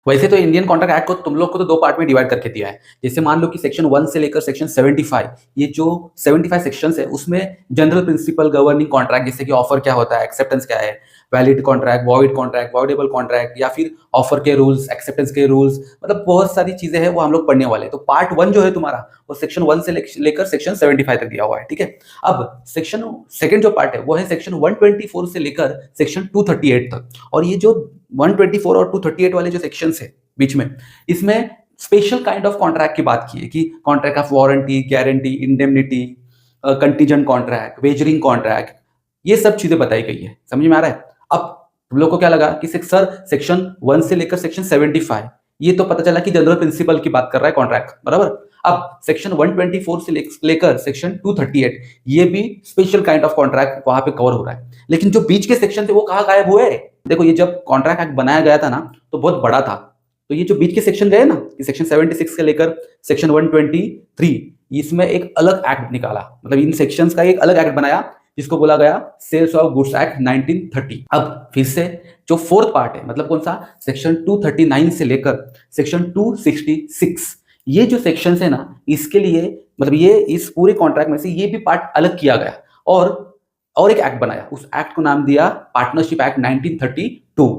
वैसे तो Indian contract act को तुम लोग को तो 2 पार्ट में डिवाइड करके दिया है। जैसे मान लो कि सेक्शन 1 से लेकर सेक्शन 75, ये जो 75 सेक्शंस है उसमें जनरल प्रिंसिपल गवर्निंग कॉन्ट्रैक्ट, जैसे कि ऑफर क्या होता है, एक्सेप्टेंस क्या है, valid contract, void voidable contract, या फिर ऑफर के रूल्स, एक्सेप्टेंस के रूल्स, मतलब बहुत सारी चीजें हैं वो हम लोग पढ़ने वाले हैं। तो पार्ट 1 जो है तुम्हारा वो सेक्शन 1 से लेकर सेक्शन 75 तक दिया हुआ है, ठीक है। अब सेक्शन सेकंड जो पार्ट है वो है सेक्शन 124 से लेकर सेक्शन 238 तक। और ये जो 124 और 238 वाले जो सेक्शंस है बीच में, इसमें स्पेशल काइंड ऑफ कॉन्ट्रैक्ट की बात की है कि contract of warranty, guarantee, indemnity, contingent contract, wagering contract, ये सब चीजें बताई गई है। समझ में आ रहा है? अब तुम लोग को क्या लगा कि सर सेक्शन 1 से लेकर सेक्शन 75, ये तो पता चला कि जनरल प्रिंसिपल की बात कर रहा है कॉन्ट्रैक्ट, बराबर। अब सेक्शन 124 से लेकर सेक्शन 238, ये भी स्पेशल काइंड ऑफ कॉन्ट्रैक्ट वहां पे कवर हो रहा है। लेकिन जो बीच के सेक्शन थे वो कहाँ गायब हुए? देखो, ये जब कॉन्ट्रैक्ट एक्ट बनाया गया था ना तो बहुत बड़ा था, तो ये जो बीच के सेक्शन गए ना, कि सेक्शन 76 से लेकर सेक्शन 123, इसमें एक अलग एक्ट निकाला, मतलब इन सेक्शंस का एक अलग एक्ट बनाया जिसको बोला गया सेल्स ऑफ गुड्स एक्ट 1930। अब फिर से जो फोर्थ पार्ट है, मतलब कौन सा, सेक्शन 239 से लेकर सेक्शन 266, ये जो सेक्शन है ना, इसके लिए मतलब ये इस पूरे कॉन्ट्रैक्ट में से ये भी पार्ट अलग किया गया और एक एक्ट बनाया। उस एक्ट को नाम दिया पार्टनरशिप एक्ट 1930